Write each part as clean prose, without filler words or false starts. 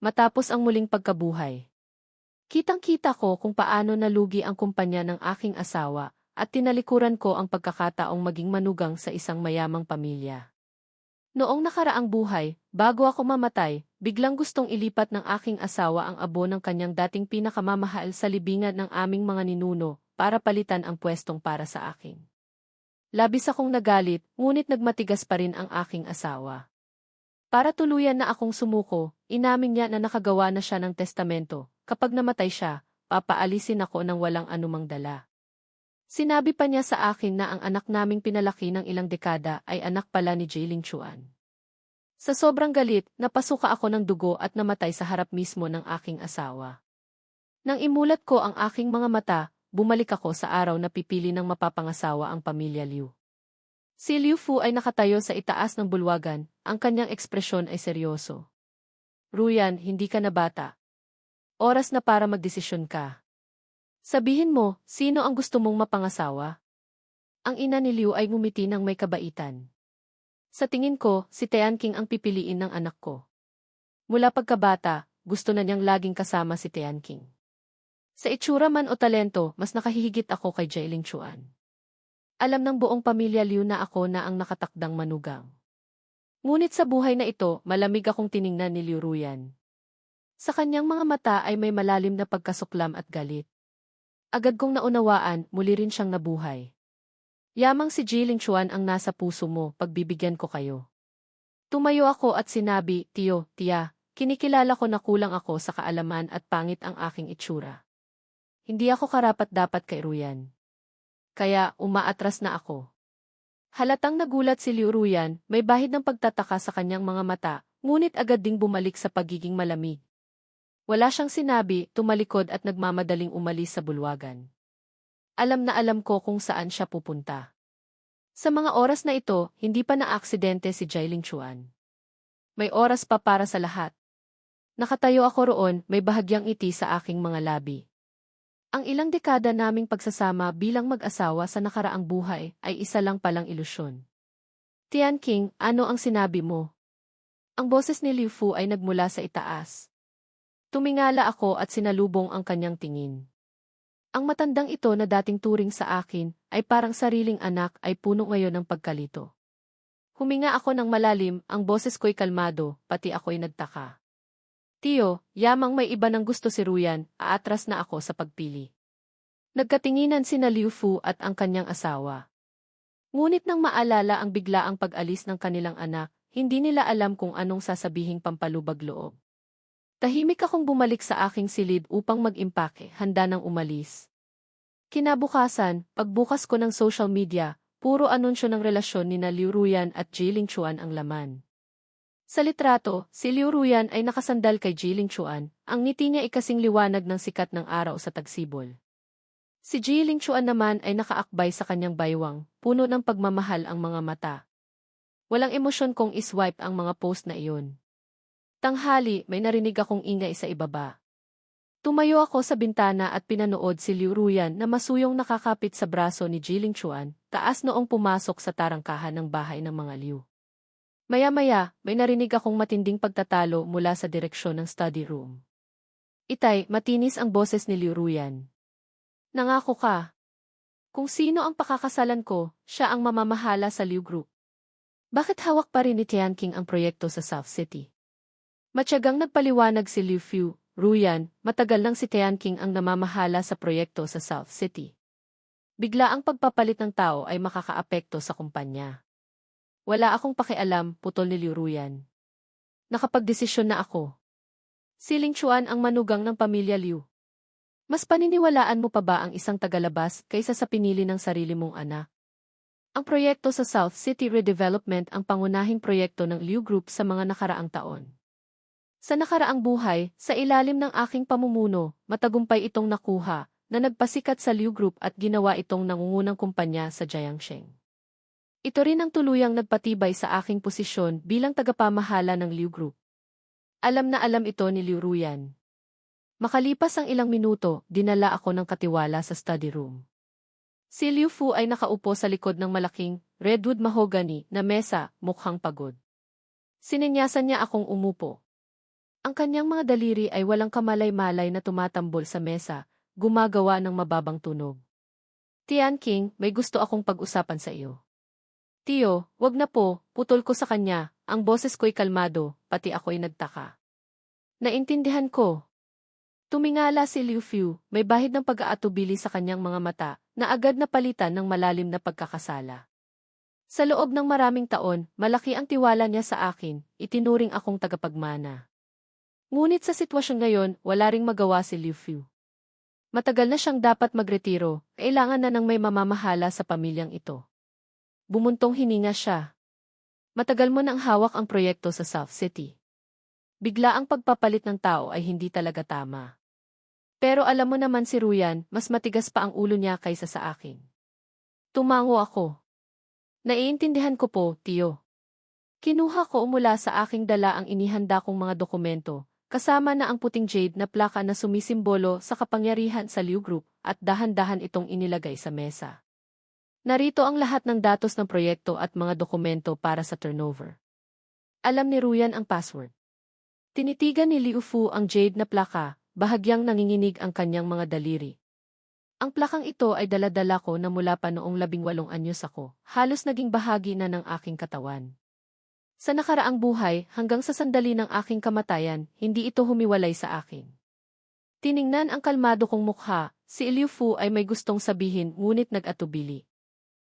Matapos ang muling pagkabuhay. Kitang-kita ko kung paano nalugi ang kumpanya ng aking asawa at tinalikuran ko ang pagkakataong maging manugang sa isang mayamang pamilya. Noong nakaraang buhay, bago ako mamatay, biglang gustong ilipat ng aking asawa ang abo ng kanyang dating pinakamamahal sa libingan ng aming mga ninuno para palitan ang pwestong para sa akin. Labis akong nagalit, ngunit nagmatigas pa rin ang aking asawa. Para tuluyan na akong sumuko, inamin niya na nakagawa na siya ng testamento. Kapag namatay siya, papaalisin ako ng walang anumang dala. Sinabi pa niya sa akin na ang anak naming pinalaki ng ilang dekada ay anak pala ni Jailing Chuan. Sa sobrang galit, napasuka ako ng dugo at namatay sa harap mismo ng aking asawa. Nang imulat ko ang aking mga mata, bumalik ako sa araw na pipili ng mapapangasawa ang pamilya Liu. Si Liu Fu ay nakatayo sa itaas ng bulwagan, ang kanyang ekspresyon ay seryoso. Ruyan, hindi ka na bata. Oras na para magdesisyon ka. Sabihin mo, sino ang gusto mong mapangasawa? Ang ina ni Liu ay ngumiti ng may kabaitan. Sa tingin ko, si Tianqing ang pipiliin ng anak ko. Mula pagkabata, gusto na niyang laging kasama si Tianqing. Sa itsura man o talento, mas nakahihigit ako kay Jailing Chuan. Alam ng buong pamilya Liu na ako na ang nakatakdang manugang. Ngunit sa buhay na ito, malamig akong tiningnan ni Liu Ruyan. Sa kanyang mga mata ay may malalim na pagkasuklam at galit. Agad kong naunawaan, muli rin siyang nabuhay. Yamang si Jailing Chuan ang nasa puso mo, pagbibigyan ko kayo. Tumayo ako at sinabi, Tiyo, Tia, kinikilala ko na kulang ako sa kaalaman at pangit ang aking itsura. Hindi ako karapat-dapat kay Ruyan. Kaya, umaatras na ako. Halatang nagulat si Liu Ruyan, may bahid ng pagtataka sa kanyang mga mata, ngunit agad ding bumalik sa pagiging malamig. Wala siyang sinabi, tumalikod at nagmamadaling umalis sa bulwagan. Alam na alam ko kung saan siya pupunta. Sa mga oras na ito, hindi pa na-aksidente si Jailing Chuan. May oras pa para sa lahat. Nakatayo ako roon, may bahagyang ngiti sa aking mga labi. Ang ilang dekada naming pagsasama bilang mag-asawa sa nakaraang buhay ay isa lang palang ilusyon. Tianqing, ano ang sinabi mo? Ang boses ni Liu Fu ay nagmula sa itaas. Tumingala ako at sinalubong ang kanyang tingin. Ang matandang ito na dating turing sa akin ay parang sariling anak ay puno ngayon ng pagkalito. Huminga ako ng malalim, ang boses ko'y kalmado, pati ako'y nagtaka. Tiyo, yamang may iba ng gusto si Ruyan, aatras na ako sa pagpili. Nagkatinginan sina Liu Fu at ang kanyang asawa. Ngunit nang maalala ang biglaang pag-alis ng kanilang anak, hindi nila alam kung anong sasabihing pampalubag loob. Tahimik akong bumalik sa aking silid upang mag-impake, handa nang umalis. Kinabukasan, pagbukas ko ng social media, puro anunsyo ng relasyon ni Liu Ruyan at Jailing Chuan ang laman. Sa litrato, si Liu Ruyan ay nakasandal kay Jailing Chuan, ang ngiti niya ikasing liwanag ng sikat ng araw sa tagsibol. Si Jailing Chuan naman ay nakaakbay sa kanyang baywang, puno ng pagmamahal ang mga mata. Walang emosyon kong iswipe ang mga post na iyon. Tanghali, may narinig akong ingay sa ibaba. Tumayo ako sa bintana at pinanood si Liu Ruyan na masuyong nakakapit sa braso ni Jailing Chuan, taas noong pumasok sa tarangkahan ng bahay ng mga Liu. Maya-maya, may narinig akong matinding pagtatalo mula sa direksyon ng study room. Itay, matinis ang boses ni Liu Ruyan. Nangako ka. Kung sino ang pakakasalan ko, siya ang mamamahala sa Liu Group. Bakit hawak pa rin ni Tianqing ang proyekto sa South City? Matyagang nagpaliwanag si Liu Fu, Ruyan, matagal nang si Tianqing ang namamahala sa proyekto sa South City. Bigla ang pagpapalit ng tao ay makakaapekto sa kumpanya. Wala akong pakialam, putol ni Liu Ruyan. Nakapagdesisyon na ako. Si Ling Chuan ang manugang ng pamilya Liu. Mas paniniwalaan mo pa ba ang isang tagalabas kaysa sa pinili ng sarili mong anak? Ang proyekto sa South City Redevelopment ang pangunahing proyekto ng Liu Group sa mga nakaraang taon. Sa nakaraang buhay, sa ilalim ng aking pamumuno, matagumpay itong nakuha, na nagpasikat sa Liu Group at ginawa itong nangungunang kumpanya sa Jiangsheng. Ito rin ang tuluyang nagpatibay sa aking posisyon bilang tagapamahala ng Liu Group. Alam na alam ito ni Liu Ruyan. Makalipas ang ilang minuto, dinala ako ng katiwala sa study room. Si Liu Fu ay nakaupo sa likod ng malaking, redwood mahogany na mesa, mukhang pagod. Sininyasan niya akong umupo. Ang kanyang mga daliri ay walang kamalay-malay na tumatambol sa mesa, gumagawa ng mababang tunog. Tianqing, may gusto akong pag-usapan sa iyo. Tiyo, wag na po, putol ko sa kanya, ang boses ko'y kalmado, pati ako'y nagtaka. Naintindihan ko. Tumingala si Liu Fu, may bahid ng pag-aatubili sa kanyang mga mata, na agad na palitan ng malalim na pagkakasala. Sa loob ng maraming taon, malaki ang tiwala niya sa akin, itinuring akong tagapagmana. Ngunit sa sitwasyon ngayon, wala ring magawa si Liu Fu. Matagal na siyang dapat magretiro, kailangan na ng may mamamahala sa pamilyang ito. Bumuntong hininga siya. Matagal mo nang hawak ang proyekto sa South City. Bigla ang pagpapalit ng tao ay hindi talaga tama. Pero alam mo naman si Ruyan, mas matigas pa ang ulo niya kaysa sa akin. Tumango ako. Naiintindihan ko po, Tiyo. Kinuha ko mula sa aking dala ang inihanda kong mga dokumento, kasama na ang puting jade na plaka na sumisimbolo sa kapangyarihan sa Liu Group at dahan-dahan itong inilagay sa mesa. Narito ang lahat ng datos ng proyekto at mga dokumento para sa turnover. Alam ni Ruyan ang password. Tinitigan ni Liu Fu ang jade na plaka, bahagyang nanginginig ang kanyang mga daliri. Ang plakang ito ay dala-dala ko na mula pa noong 18 anyos ako, halos naging bahagi na ng aking katawan. Sa nakaraang buhay, hanggang sa sandali ng aking kamatayan, hindi ito humiwalay sa akin. Tiningnan ang kalmado kong mukha, si Liu Fu ay may gustong sabihin ngunit nag-atubili.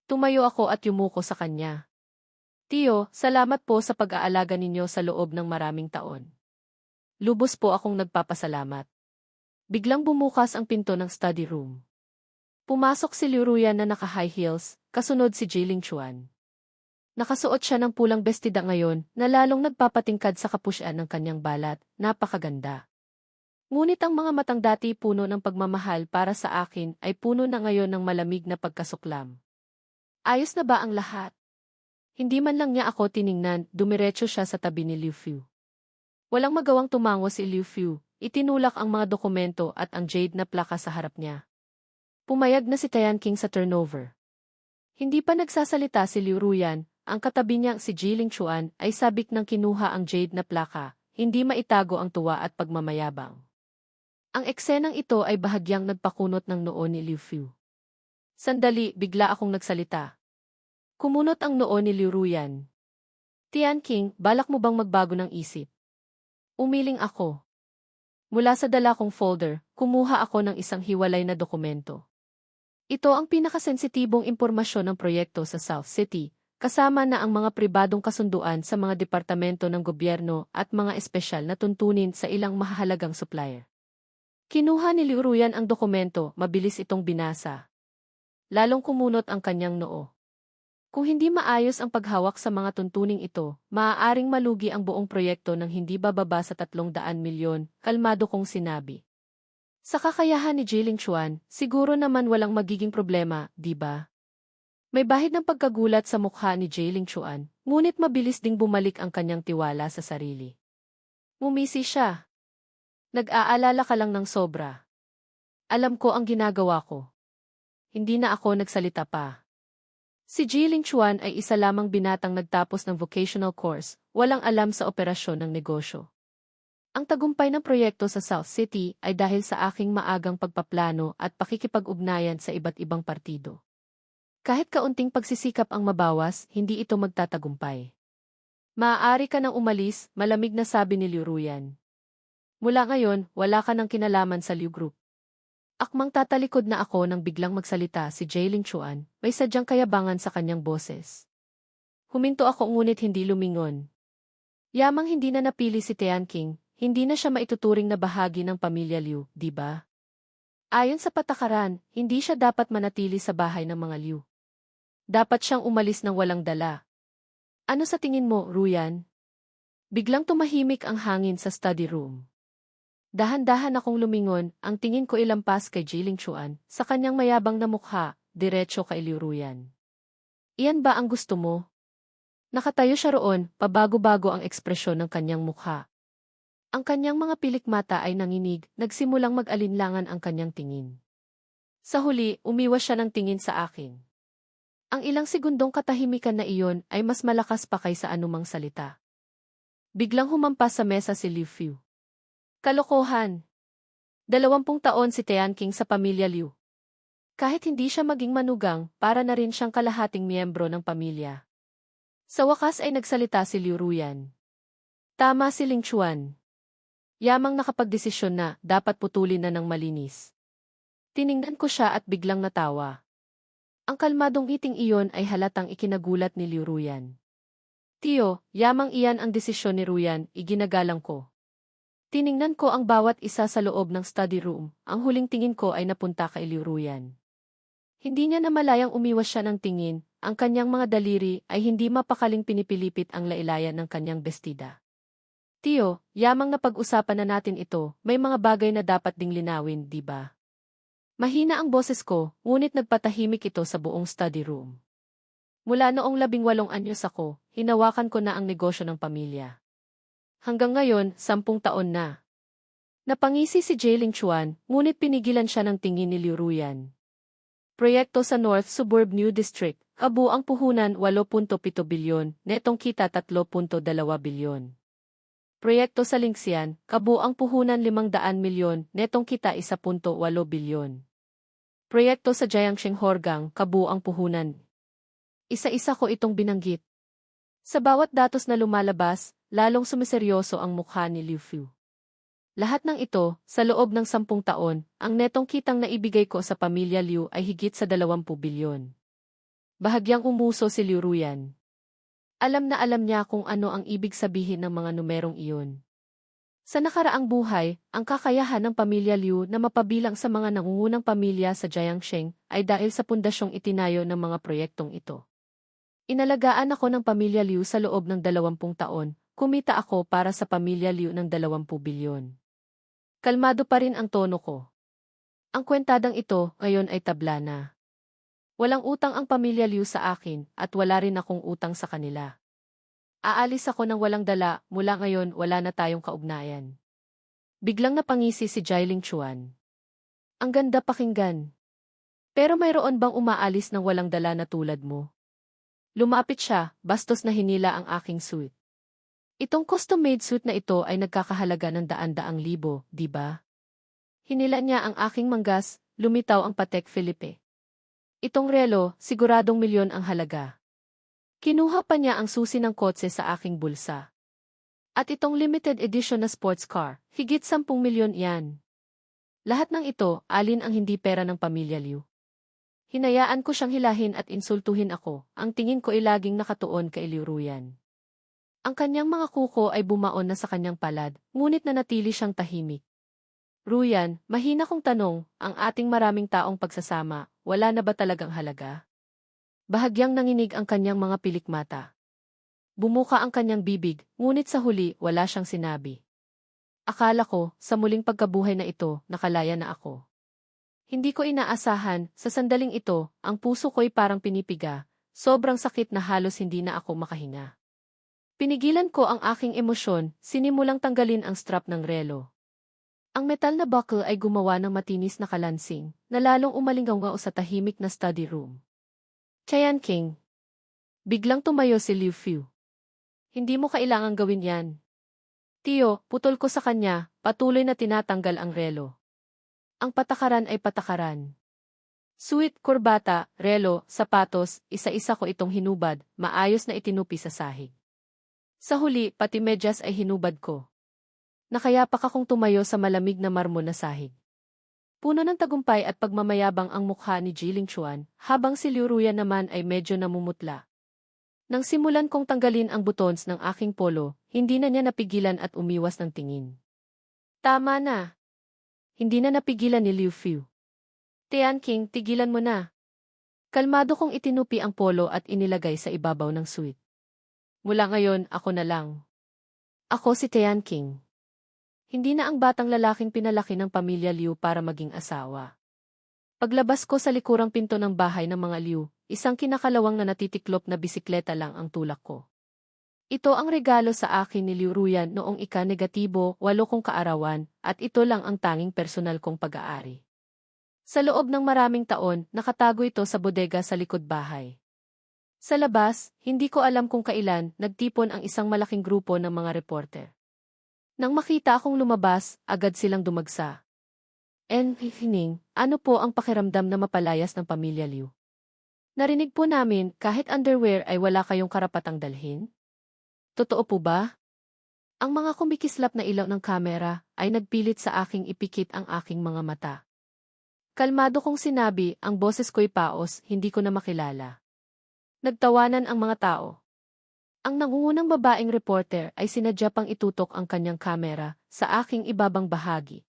Tumayo ako at yumuko sa kanya. Tiyo, salamat po sa pag-aalaga ninyo sa loob ng maraming taon. Lubos po akong nagpapasalamat. Biglang bumukas ang pinto ng study room. Pumasok si Liu Ruyan na naka-high heels, kasunod si Jiling Chuan. Nakasuot siya ng pulang bestida ngayon na lalong nagpapatingkad sa kapusyan ng kanyang balat, napakaganda. Ngunit ang mga matang dati puno ng pagmamahal para sa akin ay puno na ngayon ng malamig na pagkasuklam. Ayos na ba ang lahat? Hindi man lang niya ako tiningnan, dumiretso siya sa tabi ni Liu Fu. Walang magawang tumango si Liu Fu, itinulak ang mga dokumento at ang jade na plaka sa harap niya. Pumayag na si Tianqing sa turnover. Hindi pa nagsasalita si Liu Ruyan, ang katabi niyang si Jiling Chuan ay sabik nang kinuha ang jade na plaka, hindi maitago ang tuwa at pagmamayabang. Ang eksenang ito ay bahagyang nagpakunot ng noo ni Liu Fu. Sandali, bigla akong nagsalita. Kumunot ang noo ni Liu Ruyan. Tianqing, balak mo bang magbago ng isip? Umiling ako. Mula sa dala kong folder, kumuha ako ng isang hiwalay na dokumento. Ito ang pinakasensitibong impormasyon ng proyekto sa South City, kasama na ang mga pribadong kasunduan sa mga departamento ng gobyerno at mga espesyal na tuntunin sa ilang mahahalagang supplier. Kinuha ni Liu Ruyan ang dokumento, mabilis itong binasa. Lalong kumunot ang kanyang noo. Kung hindi maayos ang paghawak sa mga tuntuning ito, maaaring malugi ang buong proyekto ng hindi bababa sa 300 milyon, kalmado kong sinabi. Sa kakayahan ni Jiling Chuan, siguro naman walang magiging problema, di ba? May bahid ng pagkagulat sa mukha ni Jiling Chuan, ngunit mabilis ding bumalik ang kanyang tiwala sa sarili. Ngumisi siya. Nag-aalala ka lang ng sobra. Alam ko ang ginagawa ko. Hindi na ako nagsalita pa. Si Jiling Chuan ay isa lamang binatang nagtapos ng vocational course, walang alam sa operasyon ng negosyo. Ang tagumpay ng proyekto sa South City ay dahil sa aking maagang pagpaplano at pakikipag-ugnayan sa iba't ibang partido. Kahit kaunting pagsisikap ang mabawas, hindi ito magtatagumpay. Maaari ka nang umalis, malamig na sabi ni Liu Ruyan. Mula ngayon, wala ka nang kinalaman sa Liu Group. Akmang tatalikod na ako nang biglang magsalita si Jiling Chuan, may sadyang kayabangan sa kanyang boses. Huminto ako ngunit hindi lumingon. Yamang hindi na napili si Tianqing, hindi na siya maituturing na bahagi ng pamilya Liu, di ba? Ayon sa patakaran, hindi siya dapat manatili sa bahay ng mga Liu. Dapat siyang umalis ng walang dala. Ano sa tingin mo, Ruyan? Biglang tumahimik ang hangin sa study room. Dahan-dahan akong lumingon, ang tingin ko ilampas kay Jiling Chuan, sa kanyang mayabang na mukha, diretso kay Liu Ruyan. Iyan ba ang gusto mo? Nakatayo siya roon, pabago-bago ang ekspresyon ng kanyang mukha. Ang kanyang mga pilik mata ay nanginig, nagsimulang mag-alinlangan ang kanyang tingin. Sa huli, umiwas siya ng tingin sa akin. Ang ilang segundong katahimikan na iyon ay mas malakas pa kaysa anumang salita. Biglang humampas sa mesa si Liu Fu. Kalokohan. 20 taon si Tianqing sa pamilya Liu. Kahit hindi siya maging manugang, para na rin siyang kalahating miyembro ng pamilya. Sa wakas ay nagsalita si Liu Ruyan. Tama si Ling Chuan. Yamang nakapagdesisyon na, dapat putulin na ng malinis. Tiningnan ko siya at biglang natawa. Ang kalmadong ngiting iyon ay halatang ikinagulat ni Liu Ruyan. Tiyo, yamang iyan ang desisyon ni Ruyan, iginagalang ko. Tiningnan ko ang bawat isa sa loob ng study room, ang huling tingin ko ay napunta kay Liu Ruyan. Hindi niya namalayang umiwas siya ng tingin, ang kanyang mga daliri ay hindi mapakaling pinipilipit ang lailayan ng kanyang bestida. Tiyo, yamang napag-usapan na natin ito, may mga bagay na dapat ding linawin, di ba? Mahina ang boses ko, ngunit nagpatahimik ito sa buong study room. Mula noong 18 anyos ako, hinawakan ko na ang negosyo ng pamilya. Hanggang ngayon, 10 taon na. Napangisi si Ling Chuan, ngunit pinigilan siya ng tingin ni Liu Ruyan. Proyekto sa North Suburb New District, kabuang puhunan 8.7 bilyon, netong kita 3.2 bilyon. Proyekto sa Lingxian, kabuang puhunan 500 milyon, netong kita 1.8 bilyon. Proyekto sa Jiangxing Horgang, kabuang puhunan. Isa-isa ko itong binanggit. Sa bawat datos na lumalabas, lalong sumiseryoso ang mukha ni Liu Fu. Lahat ng ito, sa loob ng 10 taon, ang netong kitang naibigay ko sa pamilya Liu ay higit sa 20 bilyon. Bahagyang umuso si Liu Ruyan. Alam na alam niya kung ano ang ibig sabihin ng mga numerong iyon. Sa nakaraang buhay, ang kakayahan ng pamilya Liu na mapabilang sa mga nangungunang pamilya sa Jiangxing ay dahil sa pundasyong itinayo ng mga proyektong ito. Inalagaan ako ng pamilya Liu sa loob ng 20 taon, kumita ako para sa pamilya Liu ng 20 bilyon. Kalmado pa rin ang tono ko. Ang kwentadang ito, ngayon ay tabla na. Walang utang ang pamilya Liu sa akin, at wala rin akong utang sa kanila. Aalis ako ng walang dala, mula ngayon wala na tayong kaugnayan. Biglang napangisi si Ling Chuan. Ang ganda pakinggan. Pero mayroon bang umaalis ng walang dala na tulad mo? Lumapit siya, bastos na hinila ang aking suit. Itong custom-made suit na ito ay nagkakahalaga ng daan-daang libo, di ba? Hinila niya ang aking manggas, lumitaw ang Patek Philippe. Itong relo, siguradong milyon ang halaga. Kinuha pa niya ang susi ng kotse sa aking bulsa. At itong limited edition na sports car, higit 10 milyon yan. Lahat ng ito, alin ang hindi pera ng pamilya Liu. Hinayaan ko siyang hilahin at insultuhin ako, ang tingin ko ay laging nakatuon kay Liu Ruyan. Ang kanyang mga kuko ay bumaon na sa kanyang palad, ngunit nanatili siyang tahimik. Ruyan, mahina kong tanong, ang ating maraming taong pagsasama, wala na ba talagang halaga? Bahagyang nanginig ang kanyang mga pilikmata. Bumuka ang kanyang bibig, ngunit sa huli, wala siyang sinabi. Akala ko, sa muling pagkabuhay na ito, nakalaya na ako. Hindi ko inaasahan, sa sandaling ito, ang puso ko'y parang pinipiga, sobrang sakit na halos hindi na ako makahinga. Pinigilan ko ang aking emosyon, sinimulang tanggalin ang strap ng relo. Ang metal na buckle ay gumawa ng matinis na kalansing, na lalong umalinggaw sa tahimik na study room. Tianqing. Biglang tumayo si Liu Fu. Hindi mo kailangang gawin yan. Tiyo, putol ko sa kanya, patuloy na tinatanggal ang relo. Ang patakaran ay patakaran. Suit, kurbata, relo, sapatos, isa-isa ko itong hinubad, maayos na itinupi sa sahig. Sa huli, pati medyas ay hinubad ko. Nakayapak akong tumayo sa malamig na marmo na sahig. Puno ng tagumpay at pagmamayabang ang mukha ni Ling Chuan, habang si Liu Ruyan naman ay medyo namumutla. Nang simulan kong tanggalin ang buttons ng aking polo, hindi na niya napigilan at umiwas ng tingin. Tama na. Hindi na napigilan ni Liu Fu. Tianqing, tigilan mo na. Kalmado kong itinupi ang polo at inilagay sa ibabaw ng suit. Mula ngayon, ako na lang. Ako si Tianqing. Hindi na ang batang lalaking pinalaki ng pamilya Liu para maging asawa. Paglabas ko sa likurang pinto ng bahay ng mga Liu, isang kinakalawang na natitiklop na bisikleta lang ang tulak ko. Ito ang regalo sa akin ni Liu Ruyan noong ika-8 kong kaarawan, at ito lang ang tanging personal kong pag-aari. Sa loob ng maraming taon, nakatago ito sa bodega sa likod bahay. Sa labas, hindi ko alam kung kailan, nagtipon ang isang malaking grupo ng mga reporter. Nang makita akong lumabas, agad silang dumagsa. And, Hining, ano po ang pakiramdam na mapalayas ng pamilya Liu? Narinig po namin, kahit underwear ay wala kayong karapatang dalhin? Totoo po ba? Ang mga kumikislap na ilaw ng kamera ay nagpilit sa aking ipikit ang aking mga mata. Kalmado kong sinabi, ang boses ko'y paos, hindi ko na makilala. Nagtawanan ang mga tao. Ang nangungunang babaeng reporter ay sinadya pang itutok ang kanyang kamera sa aking ibabang bahagi.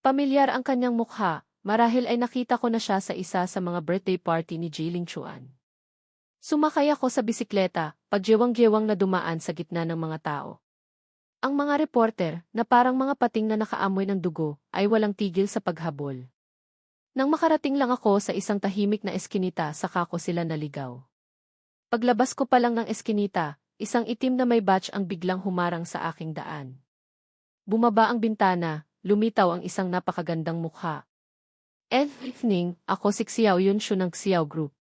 Pamilyar ang kanyang mukha, marahil ay nakita ko na siya sa isa sa mga birthday party ni Jiling Chuan. Sumakay ako sa bisikleta, pagyewang-gyewang na dumaan sa gitna ng mga tao. Ang mga reporter, na parang mga pating na nakaamoy ng dugo, ay walang tigil sa paghabol. Nang makarating lang ako sa isang tahimik na eskinita, saka ko sila naligaw. Paglabas ko pa lang ng eskinita, isang itim na may batch ang biglang humarang sa aking daan. Bumaba ang bintana, lumitaw ang isang napakagandang mukha. Evening, ako si Xiao Yunshu ng Xiao Group.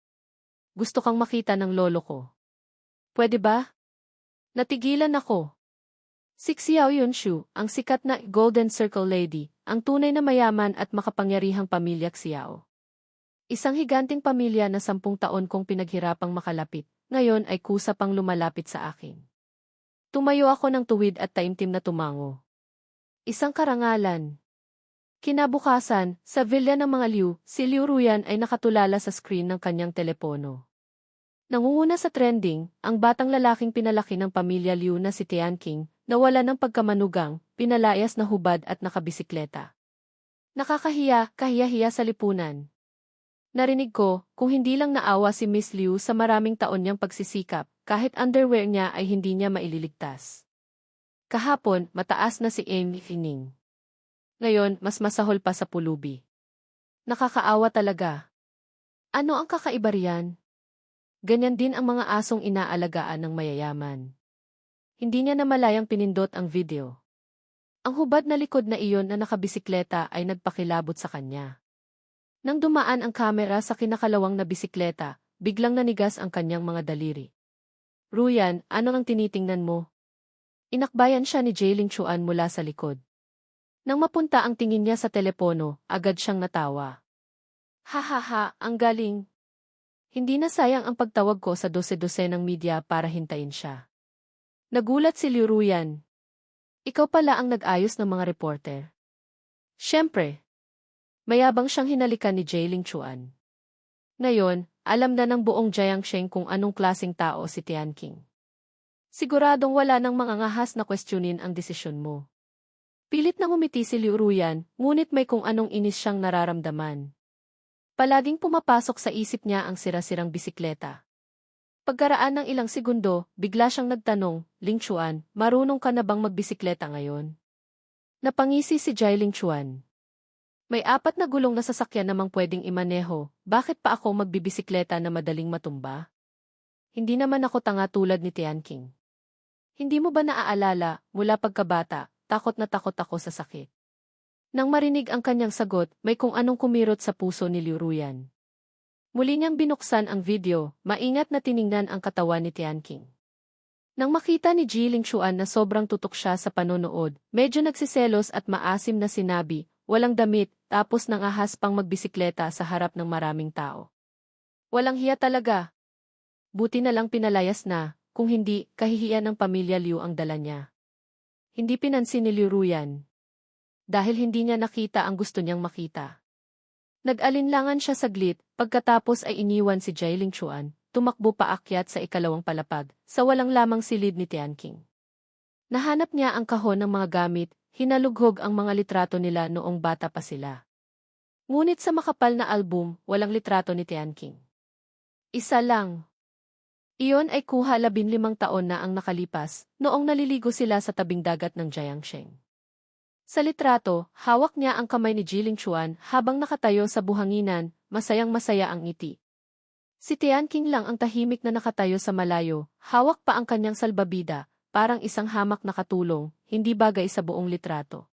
Gusto kang makita ng lolo ko. Pwede ba? Natigilan ako. Si Xiao Yunshu, ang sikat na Golden Circle Lady, ang tunay na mayaman at makapangyarihang pamilya Xiao. Isang higanting pamilya na 10 taon kong pinaghirapang makalapit, ngayon ay kusa pang lumalapit sa akin. Tumayo ako ng tuwid at taimtim na tumango. Isang karangalan. Kinabukasan, sa villa ng mga Liu, si Liu Ruyan ay nakatulala sa screen ng kanyang telepono. Nangunguna sa trending, ang batang lalaking pinalaki ng pamilya Liu na si Tianqing, nawala ng pagkamanugang, pinalayas na hubad at nakabisikleta. Nakakahiya, kahiya-hiya sa lipunan. Narinig ko, kung hindi lang naawa si Miss Liu sa maraming taon niyang pagsisikap, kahit underwear niya ay hindi niya maililigtas. Kahapon, mataas na si Amy Fining. Ngayon, mas masahol pa sa pulubi. Nakakaawa talaga. Ano ang kakaiba riyan? Ganyan din ang mga asong inaalagaan ng mayayaman. Hindi niya namalayang pinindot ang video. Ang hubad na likod na iyon na nakabisikleta ay nagpakilabot sa kanya. Nang dumaan ang kamera sa kinakalawang na bisikleta, biglang nanigas ang kanyang mga daliri. Ruyan, ano ang tinitingnan mo? Inakbayan siya ni Jiling Chuan mula sa likod. Nang mapunta ang tingin niya sa telepono, agad siyang natawa. Ha, ang galing. Hindi na sayang ang pagtawag ko sa 12 ng media para hintayin siya. Nagulat si Liu Ruyan. Ikaw pala ang nag-ayos ng mga reporter. Siyempre. Mayabang siyang hinalikan ni Jiling Chuan. Ngayon, alam na ng buong Jiangsheng kung anong klaseng tao si Tianqing. Siguradong wala nang mangangahas na kwestiyonin ang desisyon mo. Pilit na ngumiti si Liu Ruyan, ngunit may kung anong inis siyang nararamdaman. Palaging pumapasok sa isip niya ang sira-sirang bisikleta. Pagkaraan ng ilang segundo, bigla siyang nagtanong, Ling Chuan, marunong ka na bang magbisikleta ngayon? Napangisi si Jiling Chuan. May 4 na gulong na sasakyan namang pwedeng imaneho, bakit pa ako magbibisikleta na madaling matumba? Hindi naman ako tanga tulad ni Tianqing. Hindi mo ba naaalala, mula pagkabata, takot na takot ako sa sakit? Nang marinig ang kanyang sagot, may kung anong kumirot sa puso ni Liu Ruyan. Muli niyang binuksan ang video, maingat na tiningnan ang katawan ni Tianqing. Nang makita ni Jiling Chuan na sobrang tutok siya sa panonood, medyo nagsiselos at maasim na sinabi, walang damit, tapos nang ahas pang magbisikleta sa harap ng maraming tao. Walang hiya talaga. Buti na lang pinalayas na, kung hindi, kahihiyan ng pamilya Liu ang dala niya. Hindi pinansin ni Liu Ruyan. Dahil hindi niya nakita ang gusto niyang makita. Nag-alinlangan siya saglit, pagkatapos ay iniwan si Jiling Chuan, tumakbo paakyat sa ikalawang palapag, sa walang lamang silid ni Tianqing. Nahanap niya ang kahon ng mga gamit, hinalughog ang mga litrato nila noong bata pa sila. Ngunit sa makapal na album, walang litrato ni Tianqing. Isa lang. Iyon ay kuha 15 taon na ang nakalipas, noong naliligo sila sa tabing dagat ng Jiangsheng. Sa litrato, hawak niya ang kamay ni Jiling Chuan habang nakatayo sa buhanginan, masayang-masaya ang ngiti. Si Tianqing lang ang tahimik na nakatayo sa malayo, hawak pa ang kanyang salbabida, parang isang hamak na katulong, hindi bagay sa buong litrato.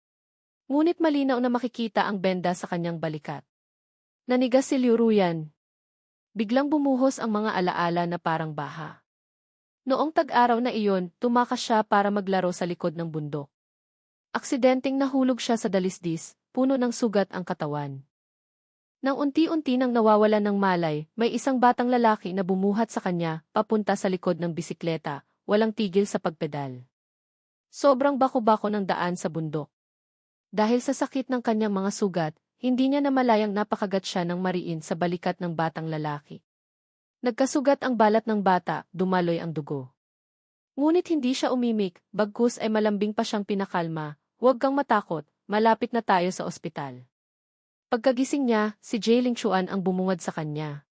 Ngunit malinaw na makikita ang benda sa kanyang balikat. Nanigas si Liu Ruyan. Biglang bumuhos ang mga alaala na parang baha. Noong tag-araw na iyon, tumakas siya para maglaro sa likod ng bundok. Aksidenteng nahulog siya sa dalisdis, puno ng sugat ang katawan. Nang unti-unti nang nawawalan ng malay, may isang batang lalaki na bumuhat sa kanya, papunta sa likod ng bisikleta, walang tigil sa pagpedal. Sobrang bako-bako ng daan sa bundok. Dahil sa sakit ng kanyang mga sugat, hindi niya namalayang napakagat siya ng mariin sa balikat ng batang lalaki. Nagkasugat ang balat ng bata, dumaloy ang dugo. Ngunit hindi siya umimik, bagkus ay malambing pa siyang pinakalma, "Huwag kang matakot, malapit na tayo sa ospital." Pagkagising niya, si Jailing Chuan ang bumungad sa kanya.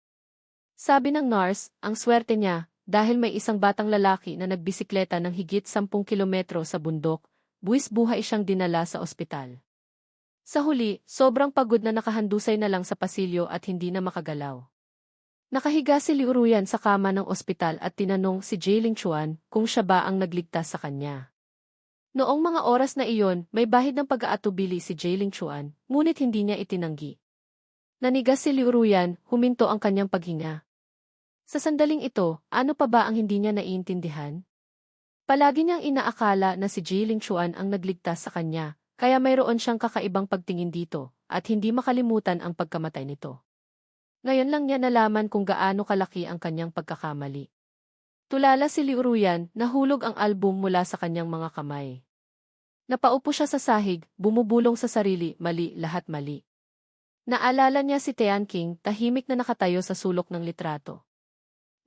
Sabi ng nurse, ang swerte niya, dahil may isang batang lalaki na nagbisikleta ng higit 10 kilometro sa bundok, buwis-buhay siyang dinala sa ospital. Sa huli, sobrang pagod na nakahandusay na lang sa pasilyo at hindi na makagalaw. Nakahiga si Liu Ruyan sa kama ng ospital at tinanong si Jailing Chuan kung siya ba ang nagligtas sa kanya. Noong mga oras na iyon, may bahid ng pag-aatubili si Jailing Chuan, ngunit hindi niya itinanggi. Nanigas si Liu Ruyan, huminto ang kanyang paghinga. Sa sandaling ito, ano pa ba ang hindi niya naiintindihan? Palagi niyang inaakala na si Jailing Chuan ang nagligtas sa kanya, kaya mayroon siyang kakaibang pagtingin dito, at hindi makalimutan ang pagkamatay nito. Ngayon lang niya nalaman kung gaano kalaki ang kanyang pagkakamali. Tulala si Liu Ruyan, nahulog ang album mula sa kanyang mga kamay. Napaupo siya sa sahig, bumubulong sa sarili, mali, lahat mali. Naalala niya si Tian King, tahimik na nakatayo sa sulok ng litrato.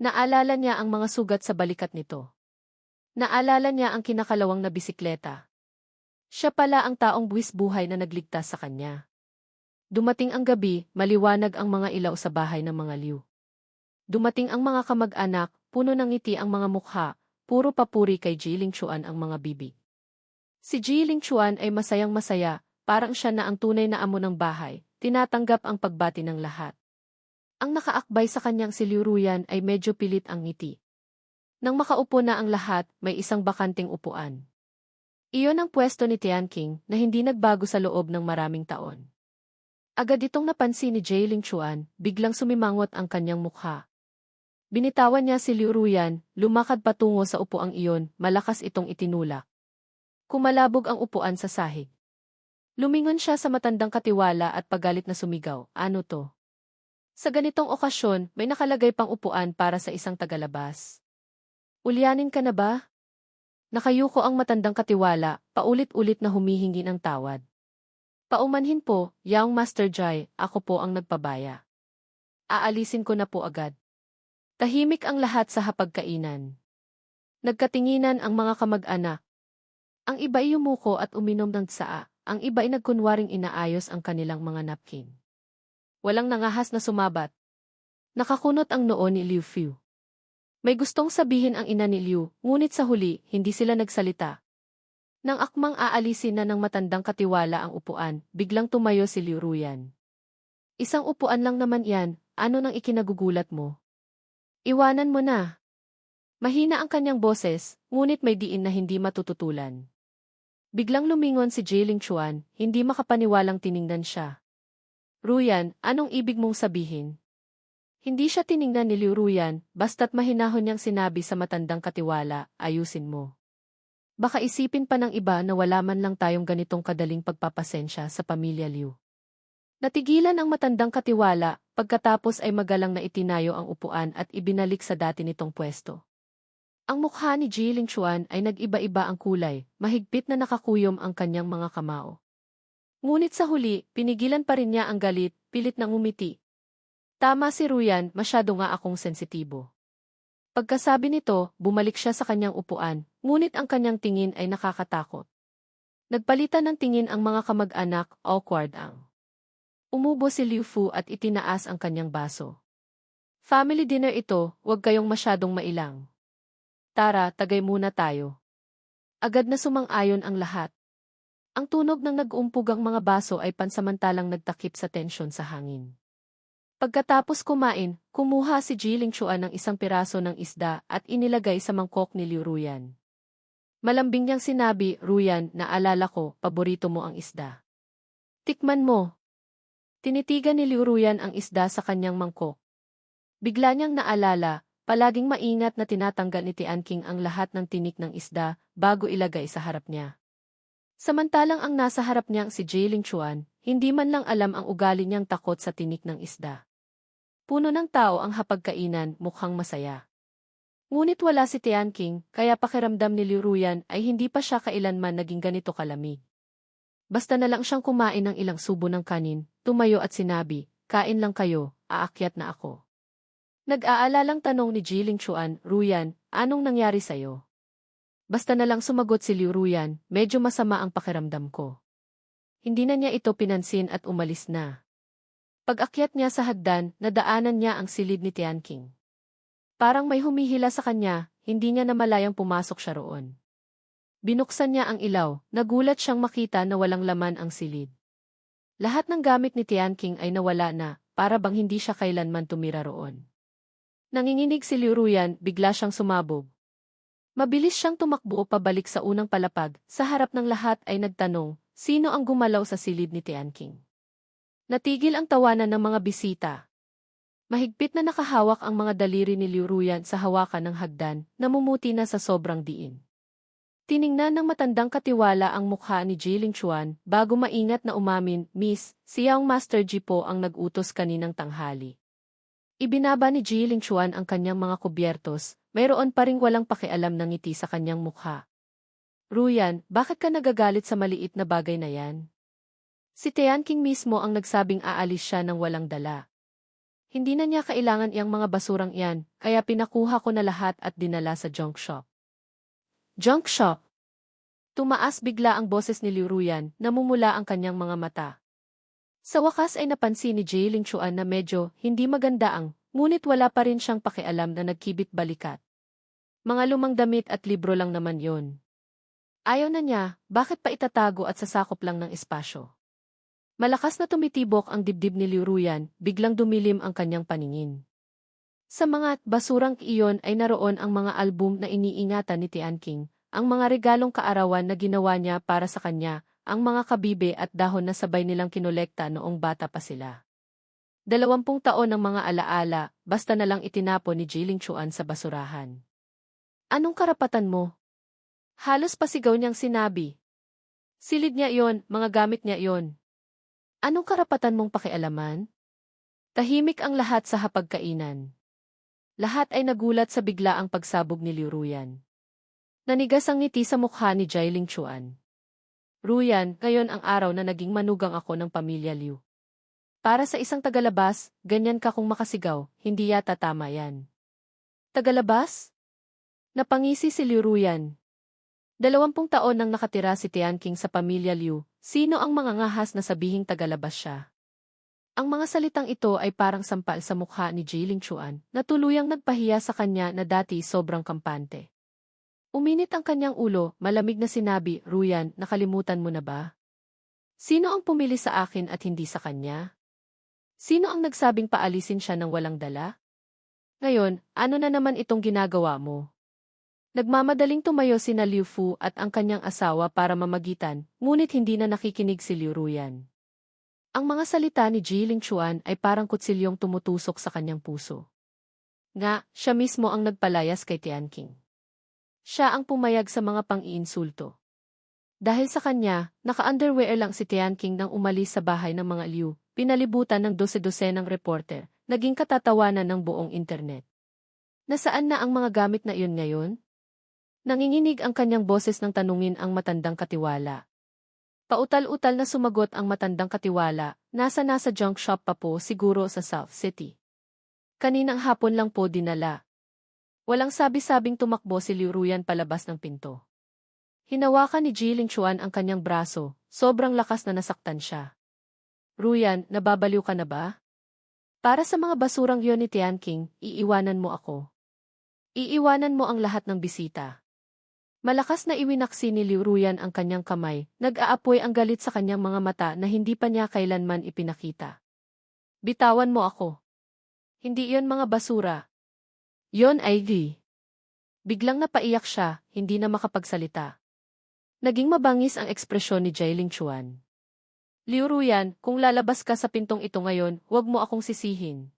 Naalala niya ang mga sugat sa balikat nito. Naalala niya ang kinakalawang na bisikleta. Siya pala ang taong buwis-buhay na nagligtas sa kanya. Dumating ang gabi, maliwanag ang mga ilaw sa bahay ng mga Liu. Dumating ang mga kamag-anak, puno ng ngiti ang mga mukha, puro papuri kay Jailing Chuan ang mga bibig. Si Jailing Chuan ay masayang-masaya, parang siya na ang tunay na amo ng bahay, tinatanggap ang pagbati ng lahat. Ang nakaakbay sa kanyang si Liu Ruyan ay medyo pilit ang ngiti. Nang makaupo na ang lahat, may isang bakanting upuan. Iyon ang pwesto ni Tian King na hindi nagbago sa loob ng maraming taon. Agad itong napansin ni Jailing Chuan, biglang sumimangot ang kanyang mukha. Binitawan niya si Liu Ruyan, lumakad patungo sa upuang iyon, malakas itong itinulak. Kumalabog ang upuan sa sahig. Lumingon siya sa matandang katiwala at pagalit na sumigaw, "Ano to?" Sa ganitong okasyon, may nakalagay pang upuan para sa isang tagalabas. "Ulyanin ka na ba?" Nakayuko ang matandang katiwala, paulit-ulit na humihingi ng tawad. "Paumanhin po, Young Master Jai, ako po ang nagpabaya. Aalisin ko na po agad." Tahimik ang lahat sa hapagkainan. Nagkatinginan ang mga kamag-anak. Ang iba ay yumuko at uminom ng tsaa, ang iba ay nagkunwaring inaayos ang kanilang mga napkin. Walang nangahas na sumabat. Nakakunot ang noo ni Liu Fu. May gustong sabihin ang ina ni Liu, ngunit sa huli, hindi sila nagsalita. Nang akmang aalisin na ng matandang katiwala ang upuan, biglang tumayo si Liu Ruyan. "Isang upuan lang naman yan, ano nang ikinagugulat mo? Iwanan mo na." Mahina ang kanyang boses, ngunit may diin na hindi matututulan. Biglang lumingon si Jailing Chuan, hindi makapaniwalang tiningnan siya. "Ruyan, anong ibig mong sabihin?" Hindi siya tiningnan ni Liu Ruyan, basta't mahinahon niyang sinabi sa matandang katiwala, "Ayusin mo. Baka isipin pa ng iba na wala man lang tayong ganitong kadaling pagpapasensya sa pamilya Liu." Natigilan ang matandang katiwala, pagkatapos ay magalang na itinayo ang upuan at ibinalik sa dati nitong pwesto. Ang mukha ni Jailing Chuan ay nag-iba-iba ang kulay, mahigpit na nakakuyom ang kanyang mga kamao. Ngunit sa huli, pinigilan pa rin niya ang galit, pilit na ngumiti. "Tama si Ruyan, masyado nga akong sensitibo." Pagkasabi nito, bumalik siya sa kanyang upuan, ngunit ang kanyang tingin ay nakakatakot. Nagpalitan ng tingin ang mga kamag-anak, awkward ang. Umubo si Liu Fu at itinaas ang kanyang baso. "Family dinner ito, huwag kayong masyadong mailang. Tara, tagay muna tayo." Agad na sumang-ayon ang lahat. Ang tunog ng nag-uumpugang mga baso ay pansamantalang nagtakip sa tensyon sa hangin. Pagkatapos kumain, kumuha si Jailing Chuan ng isang piraso ng isda at inilagay sa mangkok ni Liu Ruyan. Malambing niyang sinabi, "Ruyan, naalala ko, paborito mo ang isda. Tikman mo." Tinitigan ni Liu Ruyan ang isda sa kanyang mangkok. Bigla niyang naalala, palaging maingat na tinatanggal ni Tian King ang lahat ng tinik ng isda bago ilagay sa harap niya. Samantalang ang nasa harap niyang si Jiling Chuan, hindi man lang alam ang ugali niyang takot sa tinik ng isda. Puno ng tao ang hapagkainan, mukhang masaya. Ngunit wala si Tianqing, kaya pakiramdam ni Liu Ruyan ay hindi pa siya kailanman naging ganito kalamig. Basta na lang siyang kumain ng ilang subo ng kanin, tumayo at sinabi, "Kain lang kayo, aakyat na ako." Nag-aalalang tanong ni Jiling Chuan, "Ruyan, anong nangyari sa'yo?" Basta na lang sumagot si Liu Ruyan, "Medyo masama ang pakiramdam ko." Hindi na niya ito pinansin at umalis na. Pag-akyat niya sa hagdan, nadaanan niya ang silid ni Tianqing. Parang may humihila sa kanya, hindi niya namalayang pumasok siya roon. Binuksan niya ang ilaw, nagulat siyang makita na walang laman ang silid. Lahat ng gamit ni Tianqing ay nawala na, para bang hindi siya kailanman tumira roon. Nanginginig si Liu Ruyan, bigla siyang sumabog. Mabilis siyang tumakbo pabalik sa unang palapag, sa harap ng lahat ay nagtanong, sino ang gumalaw sa silid ni Tianqing? Natigil ang tawanan ng mga bisita. Mahigpit na nakahawak ang mga daliri ni Liu Ruyan sa hawakan ng hagdan, namumuti na sa sobrang diin. Tiningnan ng matandang katiwala ang mukha ni Jiling Chuan bago maingat na umamin, "Miss, si Yang Master Ji po ang nag-utos kaninang tanghali." Ibinaba ni Jiling Chuan ang kanyang mga kubyertos, mayroon pa ring walang pakialam ng ngiti sa kanyang mukha. "Ruyan, bakit ka nagagalit sa maliit na bagay na yan?" Si Tianqing mismo ang nagsabing aalis siya ng walang dala. Hindi na niya kailangan iyang mga basurang iyan, kaya pinakuha ko na lahat at dinala sa junk shop. Junk shop? Tumaas bigla ang boses ni Liu Ruyan, namumula ang kanyang mga mata. Sa wakas ay napansin ni Jiling Chuan na medyo hindi maganda ngunit wala pa rin siyang pakialam na nagkibit balikat. Mga lumang damit at libro lang naman yon. Ayaw na niya, bakit pa itatago at sasakop lang ng espasyo? Malakas na tumitibok ang dibdib ni Liu Ruyan, biglang dumilim ang kanyang paningin. Sa mga basurang iyon ay naroon ang mga album na iniingatan ni Tianqing, ang mga regalong kaarawan na ginawa niya para sa kanya, ang mga kabibe at dahon na sabay nilang kinolekta noong bata pa sila. 20 taon ng mga alaala, basta na lang itinapon ni Jiling Chuan sa basurahan. "Anong karapatan mo?" Halos pasigaw niyang sinabi. "Silid niya iyon, mga gamit niya iyon. Anong karapatan mong pakialaman?" Tahimik ang lahat sa hapagkainan. Lahat ay nagulat sa biglaang pagsabog ni Liu Ruyan. Nanigas ang ngiti sa mukha ni Jiling Chuan. "Ruyan, ngayon ang araw na naging manugang ako ng pamilya Liu. Para sa isang tagalabas, ganyan ka kung makasigaw, hindi yata tama yan." "Tagalabas?" Napangisi si Liu Ruyan. 20 taon nang nakatira si Tianqing sa pamilya Liu, sino ang mangangahas na sabihing tagalabas siya? Ang mga salitang ito ay parang sampal sa mukha ni Jiling Chuan, na tuluyang nagpahiya sa kanya na dati sobrang kampante. Uminit ang kanyang ulo, malamig na sinabi, "Ruyan, nakalimutan mo na ba? Sino ang pumili sa akin at hindi sa kanya? Sino ang nagsabing paalisin siya ng walang dala? Ngayon, ano na naman itong ginagawa mo?" Nagmamadaling tumayo sina Liu Fu at ang kanyang asawa para mamagitan, ngunit hindi na nakikinig si Liu Ruyan. Ang mga salita ni Jiling Chuan ay parang kutsilyong tumutusok sa kanyang puso. Nga, siya mismo ang nagpalayas kay Tianqing. Siya ang pumayag sa mga pang-iinsulto. Dahil sa kanya, naka-underwear lang si Tianqing nang umalis sa bahay ng mga Liu, pinalibutan ng dose-dosenang reporter, naging katatawanan ng buong internet. Nasaan na ang mga gamit na iyon ngayon? Nanginginig ang kanyang boses nang tanungin ang matandang katiwala. Pautal-utal na sumagot ang matandang katiwala, nasa junk shop pa po siguro sa South City. Kaninang hapon lang po dinala. Walang sabi-sabing tumakbo si Liu Ruyan palabas ng pinto. Hinawakan ni Jiling Chuan ang kanyang braso, sobrang lakas na nasaktan siya. "Ruyan, nababaliw ka na ba? Para sa mga basurang yon ni Tianqing, iiwanan mo ako. Iiwanan mo ang lahat ng bisita." Malakas na iwinaksi ni Liu Ruyan ang kanyang kamay, nag-aapoy ang galit sa kanyang mga mata na hindi pa niya kailanman ipinakita. "Bitawan mo ako. Hindi iyon mga basura. Yon ay di." Biglang napaiyak siya, hindi na makapagsalita. Naging mabangis ang ekspresyon ni Jiling Chuan. "Liu Ruyan, kung lalabas ka sa pintong ito ngayon, huwag mo akong sisihin."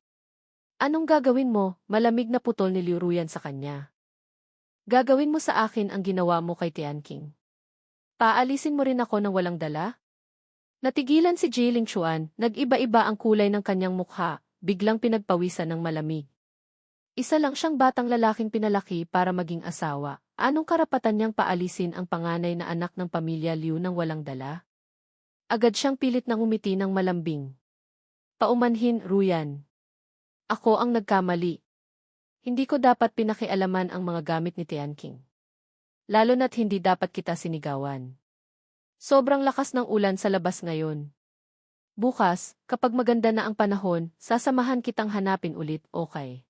"Anong gagawin mo?" Malamig na putol ni Liu Ruyan sa kanya. "Gagawin mo sa akin ang ginawa mo kay Tianqing." Paalisin mo rin ako ng walang dala? Natigilan si Jiling Chuan, nag-iba-iba ang kulay ng kanyang mukha, biglang pinagpawisan ng malamig. Isa lang siyang batang lalaking pinalaki para maging asawa. Anong karapatan niyang paalisin ang panganay na anak ng pamilya Liu ng walang dala? Agad siyang pilit na ngumiti ng malambing. Paumanhin, Ruyan. Ako ang nagkamali. Hindi ko dapat pinakialaman ang mga gamit ni Tianqing. Lalo na't hindi dapat kita sinigawan. Sobrang lakas ng ulan sa labas ngayon. Bukas, kapag maganda na ang panahon, sasamahan kitang hanapin ulit, okay?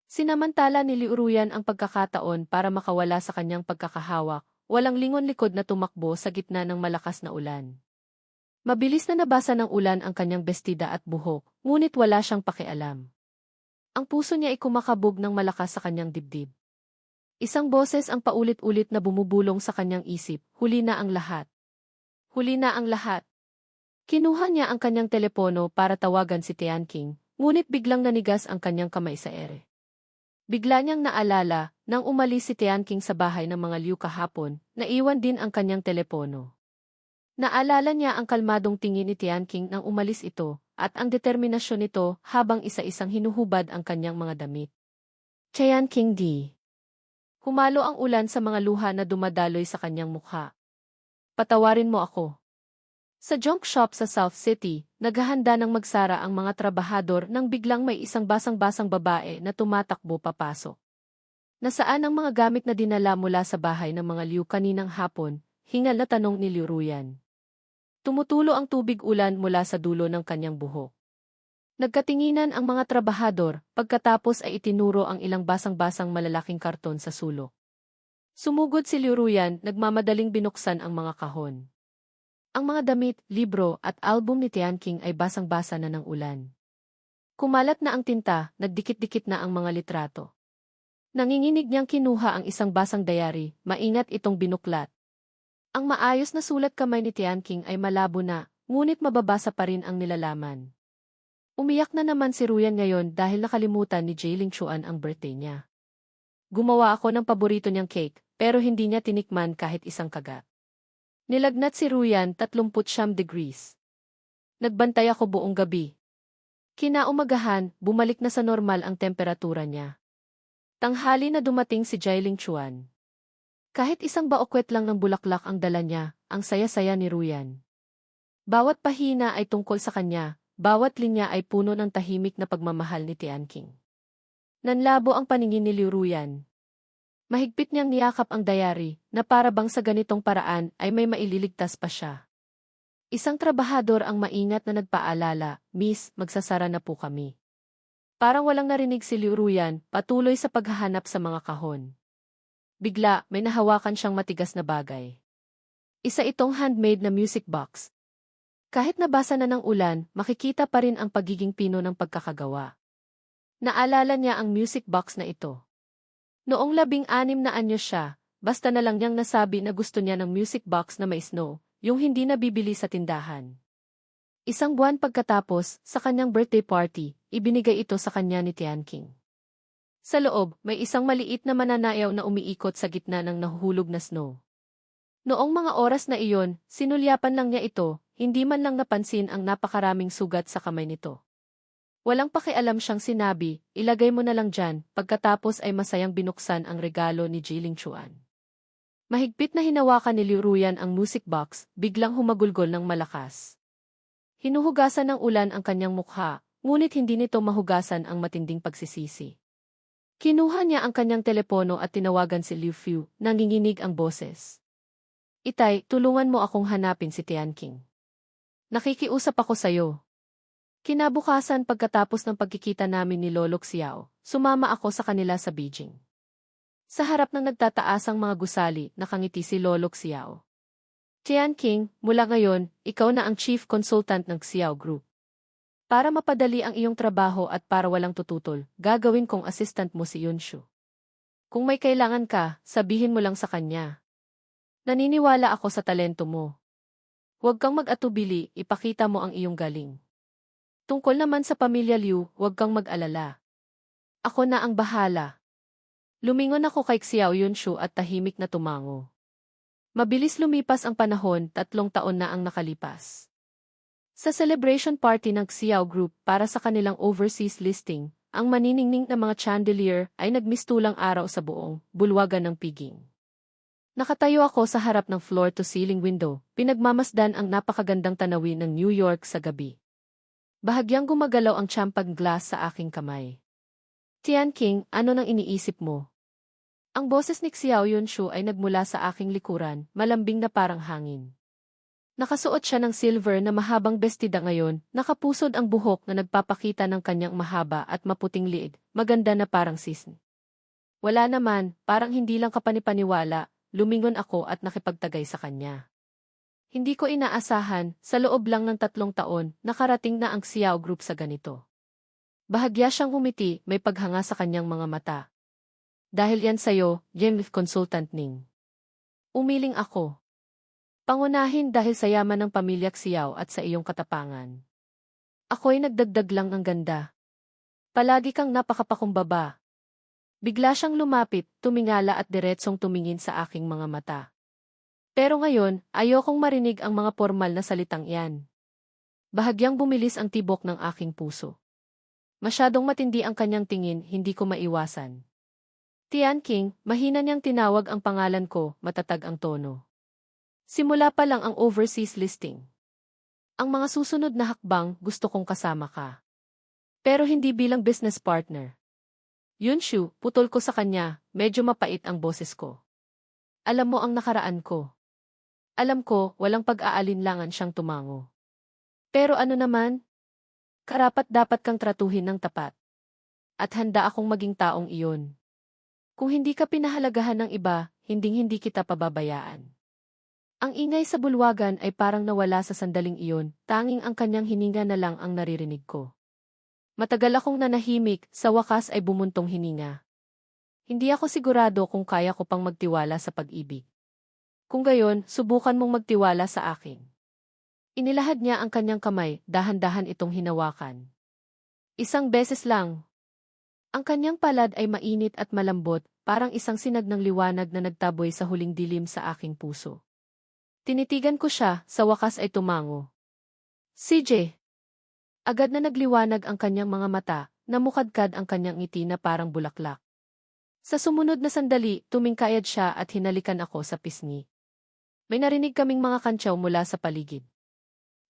Sinamantala ni Liu Ruyan ang pagkakataon para makawala sa kanyang pagkakahawak, walang lingon-likod na tumakbo sa gitna ng malakas na ulan. Mabilis na nabasa ng ulan ang kanyang bestida at buhok, ngunit wala siyang pakialam. Ang puso niya ay kumakabog ng malakas sa kanyang dibdib. Isang boses ang paulit-ulit na bumubulong sa kanyang isip, huli na ang lahat. Huli na ang lahat. Kinuha niya ang kanyang telepono para tawagan si Tianqing, ngunit biglang nanigas ang kanyang kamay sa ere. Bigla niyang naalala, nang umalis si Tianqing sa bahay ng mga Liu kahapon, naiwan din ang kanyang telepono. Naalala niya ang kalmadong tingin ni Tianqing nang umalis ito, at ang determinasyon nito habang isa-isang hinuhubad ang kanyang mga damit. Tianqing di. Humalo ang ulan sa mga luha na dumadaloy sa kanyang mukha. Patawarin mo ako. Sa junk shop sa South City, naghahanda ng magsara ang mga trabahador nang biglang may isang basang-basang babae na tumatakbo papasok. Nasaan ang mga gamit na dinala mula sa bahay ng mga Liu kaninang hapon? Hingal na tanong ni Liu Ruyan. Tumutulo ang tubig ulan mula sa dulo ng kanyang buhok. Nagkatinginan ang mga trabahador, pagkatapos ay itinuro ang ilang basang-basang malalaking karton sa sulok. Sumugod si Liu Ruyan, nagmamadaling binuksan ang mga kahon. Ang mga damit, libro at album ni Tianqing ay basang-basa na ng ulan. Kumalat na ang tinta, nagdikit-dikit na ang mga litrato. Nanginginig niyang kinuha ang isang basang diary, maingat itong binuklat. Ang maayos na sulat kamay ni Tianqing ay malabo na, ngunit mababasa pa rin ang nilalaman. Umiyak na naman si Ruyan ngayon dahil nakalimutan ni Jiling Chuan ang birthday niya. Gumawa ako ng paborito niyang cake, pero hindi niya tinikman kahit isang kagat. Nilagnat si Ruyan 39 degrees. Nagbantay ako buong gabi. Kinaumagahan, bumalik na sa normal ang temperatura niya. Tanghali na dumating si Jiling Chuan. Kahit isang baokwet lang ng bulaklak ang dala niya, ang saya-saya ni Ruyan. Bawat pahina ay tungkol sa kanya, bawat linya ay puno ng tahimik na pagmamahal ni Tianqing. Nanlabo ang paningin ni Liu Ruyan. Mahigpit niyang niyakap ang diary, na para bang sa ganitong paraan ay may maililigtas pa siya. Isang trabahador ang maingat na nagpaalala, Miss, magsasara na po kami. Parang walang narinig si Liu Ruyan, patuloy sa paghahanap sa mga kahon. Bigla, may nahawakan siyang matigas na bagay. Isa itong handmade na music box. Kahit nabasa na ng ulan, makikita pa rin ang pagiging pino ng pagkakagawa. Naalala niya ang music box na ito. Noong 16 na anyo siya, basta na lang niyang nasabi na gusto niya ng music box na may snow, yung hindi nabibili sa tindahan. Isang buwan pagkatapos, sa kanyang birthday party, ibinigay ito sa kanya ni Tianqing. Sa loob, may isang maliit na mananayaw na umiikot sa gitna ng nahuhulog na snow. Noong mga oras na iyon, sinulyapan lang niya ito, hindi man lang napansin ang napakaraming sugat sa kamay nito. Walang pakialam siyang sinabi, ilagay mo na lang dyan, pagkatapos ay masayang binuksan ang regalo ni Jiling Chuan. Mahigpit na hinawakan ni Liu Ruyan ang music box, biglang humagulgol ng malakas. Hinuhugasan ng ulan ang kanyang mukha, ngunit hindi nito mahugasan ang matinding pagsisisi. Kinuha niya ang kanyang telepono at tinawagan si Liu Fu, nanginginig ang boses. Itay, tulungan mo akong hanapin si Tianqing. Nakikiusap ako sa'yo. Kinabukasan pagkatapos ng pagkikita namin ni Lolo Xiao, sumama ako sa kanila sa Beijing. Sa harap ng nagtataasang mga gusali, nakangiti si Lolo Xiao. Tianqing, mula ngayon, ikaw na ang chief consultant ng Xiao Group. Para mapadali ang iyong trabaho at para walang tututol, gagawin kong assistant mo si Yunshu. Kung may kailangan ka, sabihin mo lang sa kanya. Naniniwala ako sa talento mo. Huwag kang mag-atubili, ipakita mo ang iyong galing. Tungkol naman sa pamilya Liu, huwag kang mag-alala. Ako na ang bahala. Lumingon ako kay Xiao Yunshu at tahimik na tumango. Mabilis lumipas ang panahon, 3 taon na ang nakalipas. Sa celebration party ng Xiao Group para sa kanilang overseas listing, ang maniningning na mga chandelier ay nagmistulang araw sa buong bulwagan ng piging. Nakatayo ako sa harap ng floor-to-ceiling window, pinagmamasdan ang napakagandang tanawin ng New York sa gabi. Bahagyang gumagalaw ang champagne glass sa aking kamay. Tian King, ano nang iniisip mo? Ang boses ni Xiao Yunshu ay nagmula sa aking likuran, malambing na parang hangin. Nakasuot siya ng silver na mahabang bestida ngayon, nakapusod ang buhok na nagpapakita ng kanyang mahaba at maputing liig, maganda na parang sisn. Wala naman, parang hindi lang kapanipaniwala, lumingon ako at nakipagtagay sa kanya. Hindi ko inaasahan, sa loob lang ng 3 taon, nakarating na ang Xiao Group sa ganito. Bahagya siyang humiti, may paghanga sa kanyang mga mata. Dahil yan sa'yo, James Consultant Ning. Umiling ako. Pangunahin dahil sa yaman ng pamilya Xiao at sa iyong katapangan. Ako'y nagdagdag lang ng ganda. Palagi kang napakapakumbaba. Bigla siyang lumapit, tumingala at diretsong tumingin sa aking mga mata. Pero ngayon, ayokong marinig ang mga formal na salitang iyan. Bahagyang bumilis ang tibok ng aking puso. Masyadong matindi ang kanyang tingin, hindi ko maiwasan. Tian King, mahina niyang tinawag ang pangalan ko, matatag ang tono. Simula pa lang ang overseas listing. Ang mga susunod na hakbang, gusto kong kasama ka. Pero hindi bilang business partner. Yunshu, putol ko sa kanya, medyo mapait ang boses ko. Alam mo ang nakaraan ko. Alam ko, walang pag-aalinlangan siyang tumango. Pero ano naman? Karapat-dapat kang tratuhin ng tapat. At handa akong maging taong iyon. Kung hindi ka pinahalagahan ng iba, hinding-hindi kita pababayaan. Ang ingay sa bulwagan ay parang nawala sa sandaling iyon, tanging ang kanyang hininga na lang ang naririnig ko. Matagal akong nanahimik, sa wakas ay bumuntong hininga. Hindi ako sigurado kung kaya ko pang magtiwala sa pag-ibig. Kung gayon, subukan mong magtiwala sa akin. Inilahad niya ang kanyang kamay, dahan-dahan itong hinawakan. Isang beses lang. Ang kanyang palad ay mainit at malambot, parang isang sinag ng liwanag na nagtaboy sa huling dilim sa aking puso. Tinitigan ko siya, sa wakas ay tumango. CJ. Agad na nagliwanag ang kanyang mga mata, namukadkad ang kanyang ngiti na parang bulaklak. Sa sumunod na sandali, tumingkayad siya at hinalikan ako sa pisngi. May narinig kaming mga kantyaw mula sa paligid.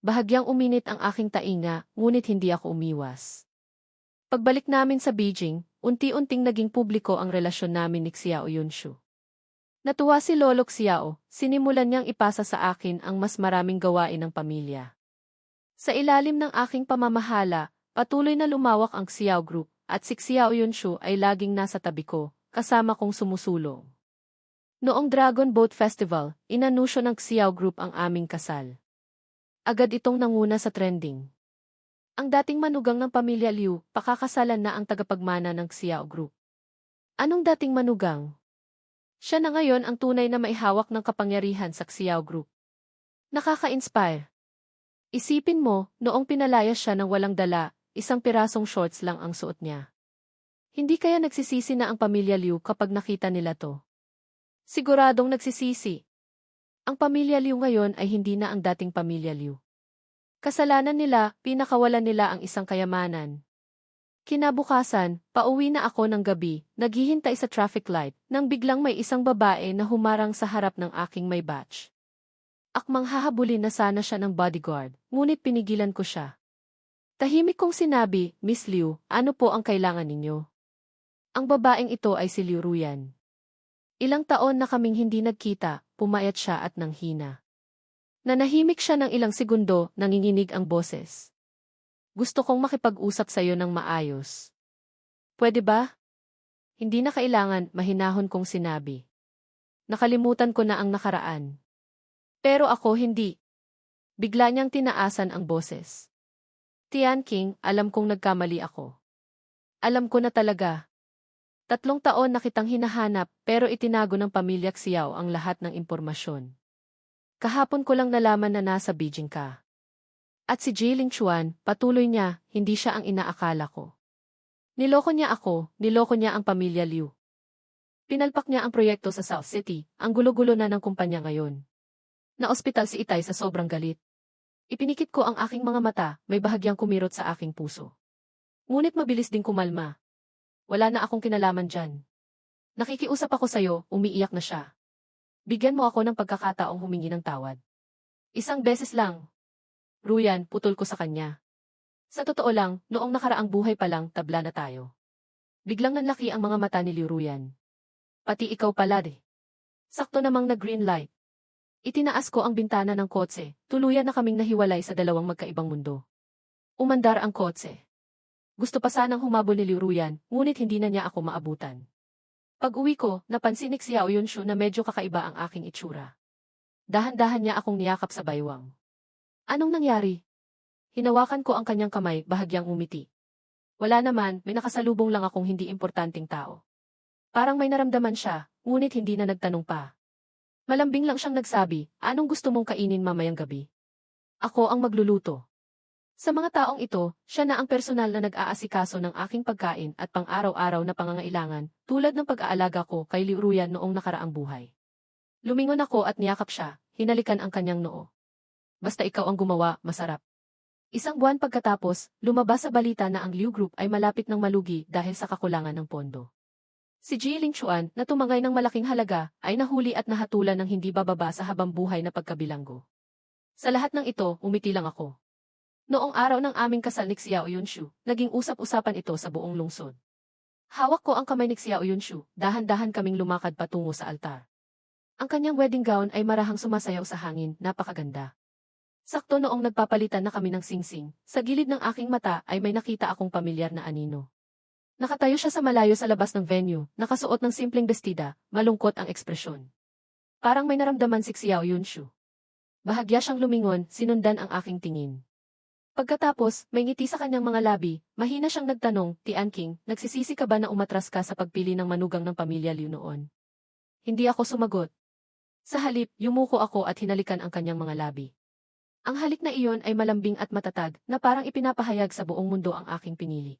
Bahagyang uminit ang aking tainga, ngunit hindi ako umiwas. Pagbalik namin sa Beijing, unti-unting naging publiko ang relasyon namin ni Xiao Yunshu. Natuwa si Lolo Xiao, sinimulan niyang ipasa sa akin ang mas maraming gawain ng pamilya. Sa ilalim ng aking pamamahala, patuloy na lumawak ang Xiao Group, at si Xiao Yunshu ay laging nasa tabi ko, kasama kong sumusulong. Noong Dragon Boat Festival, inanusyo ng Xiao Group ang aming kasal. Agad itong nanguna sa trending. Ang dating manugang ng pamilya Liu, pakakasalan na ang tagapagmana ng Xiao Group. Anong dating manugang? Siya na ngayon ang tunay na maihawak ng kapangyarihan sa Xiao Group. Nakaka-inspire. Isipin mo, noong pinalayas siya ng walang dala, isang pirasong shorts lang ang suot niya. Hindi kaya nagsisisi na ang pamilya Liu kapag nakita nila to? Siguradong nagsisisi. Ang pamilya Liu ngayon ay hindi na ang dating pamilya Liu. Kasalanan nila, pinakawalan nila ang isang kayamanan. Kinabukasan, pauwi na ako ng gabi, naghihintay sa traffic light, nang biglang may isang babae na humarang sa harap ng aking may batch. Akmang hahabulin na sana siya ng bodyguard, ngunit pinigilan ko siya. Tahimik kong sinabi, Miss Liu, ano po ang kailangan ninyo? Ang babaeng ito ay si Liu Ruyan. Ilang taon na kaming hindi nagkita, pumayat siya at nanghina. Nanahimik siya ng ilang segundo, nanginginig ang boses. Gusto kong makipag-usap sa'yo ng maayos. Pwede ba? Hindi na kailangan, mahinahon kong sinabi. Nakalimutan ko na ang nakaraan. Pero ako hindi. Bigla niyang tinaasan ang boses. Tian King, alam kong nagkamali ako. Alam ko na talaga. 3 taon na kitang hinahanap, pero itinago ng pamilya Xiao ang lahat ng impormasyon. Kahapon ko lang nalaman na nasa Beijing ka. At si Jiling Chuan, patuloy niya, hindi siya ang inaakala ko. Niloko niya ako, niloko niya ang pamilya Liu. Pinalpak niya ang proyekto sa South City, ang gulo-gulo na ng kumpanya ngayon. Naospital si Itay sa sobrang galit. Ipinikit ko ang aking mga mata, may bahagyang kumirot sa aking puso. Ngunit mabilis ding kumalma. Wala na akong kinalaman dyan. Nakikiusap ako sa'yo, umiiyak na siya. Bigyan mo ako ng pagkakataong humingi ng tawad. Isang beses lang. Ruyan, putol ko sa kanya. Sa totoo lang, noong nakaraang buhay pa lang, tabla na tayo. Biglang nanlaki ang mga mata ni Liu Ruyan. Pati ikaw pala Sakto namang nag-green light. Itinaas ko ang bintana ng kotse, tuluyan na kaming nahiwalay sa dalawang magkaibang mundo. Umandar ang kotse. Gusto pa sanang humabol ni Liu Ruyan, ngunit hindi na niya ako maabutan. Pag-uwi ko, napansin ni Xiao Yunshu na medyo kakaiba ang aking itsura. Dahan-dahan niya akong niyakap sa baywang. Anong nangyari? Hinawakan ko ang kanyang kamay, bahagyang umiti. Wala naman, may nakasalubong lang akong hindi importanteng tao. Parang may naramdaman siya, ngunit hindi na nagtanong pa. Malambing lang siyang nagsabi, anong gusto mong kainin mamayang gabi? Ako ang magluluto. Sa mga taong ito, siya na ang personal na nag-aasikaso ng aking pagkain at pang-araw-araw na pangangailangan, tulad ng pag-aalaga ko kay Liu Ruyan noong nakaraang buhay. Lumingon ako at niyakap siya, hinalikan ang kanyang noo. Basta ikaw ang gumawa, masarap. Isang buwan pagkatapos, lumabas sa balita na ang Liu Group ay malapit ng malugi dahil sa kakulangan ng pondo. Si Ji Lingchuan, na tumangay ng malaking halaga, ay nahuli at nahatulan ng hindi bababa sa habang-buhay na pagkabilanggo. Sa lahat ng ito, umiti lang ako. Noong araw ng aming kasal ni Xiao Yunshu, naging usap-usapan ito sa buong lungsod. Hawak ko ang kamay ni Xiao Yunshu, dahan-dahan kaming lumakad patungo sa altar. Ang kanyang wedding gown ay marahang sumasayaw sa hangin, napakaganda. Sakto noong nagpapalitan na kami ng singsing, sa gilid ng aking mata ay may nakita akong pamilyar na anino. Nakatayo siya sa malayo sa labas ng venue, nakasuot ng simpleng bestida, malungkot ang ekspresyon. Parang may naramdaman si Xiao Yunshu. Bahagya siyang lumingon, sinundan ang aking tingin. Pagkatapos, may ngiti sa kanyang mga labi, mahina siyang nagtanong, Tian King, nagsisisi ka ba na umatras ka sa pagpili ng manugang ng pamilya Liu noon? Hindi ako sumagot. Sa halip, yumuko ako at hinalikan ang kanyang mga labi. Ang halik na iyon ay malambing at matatag, na parang ipinapahayag sa buong mundo ang aking pinili.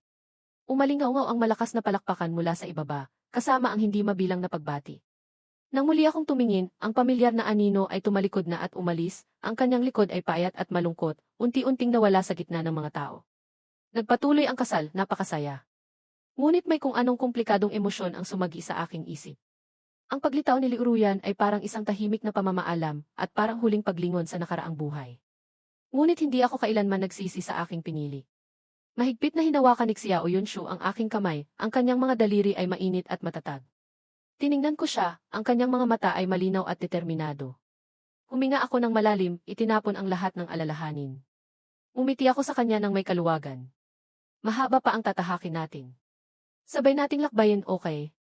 Umalingaw ang malakas na palakpakan mula sa ibaba, kasama ang hindi mabilang na pagbati. Nang muli akong tumingin, ang pamilyar na anino ay tumalikod na at umalis, ang kanyang likod ay payat at malungkot, unti-unting nawala sa gitna ng mga tao. Nagpatuloy ang kasal, napakasaya. Ngunit may kung anong komplikadong emosyon ang sumagi sa aking isip. Ang paglitaw ni Liu Ruyan ay parang isang tahimik na pamamaalam, at parang huling paglingon sa nakaraang buhay. Ngunit hindi ako kailanman nagsisi sa aking pinili. Mahigpit na hinawakan ni Xiao Yunshu ang aking kamay, ang kanyang mga daliri ay mainit at matatag. Tiningnan ko siya, ang kanyang mga mata ay malinaw at determinado. Huminga ako ng malalim, itinapon ang lahat ng alalahanin. Umiti ako sa kanya ng may kaluwagan. Mahaba pa ang tatahakin natin. Sabay nating lakbayin, okay?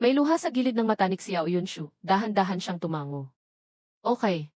May luha sa gilid ng mata ni Xiao Yunshu, dahan-dahan siyang tumango. Okay.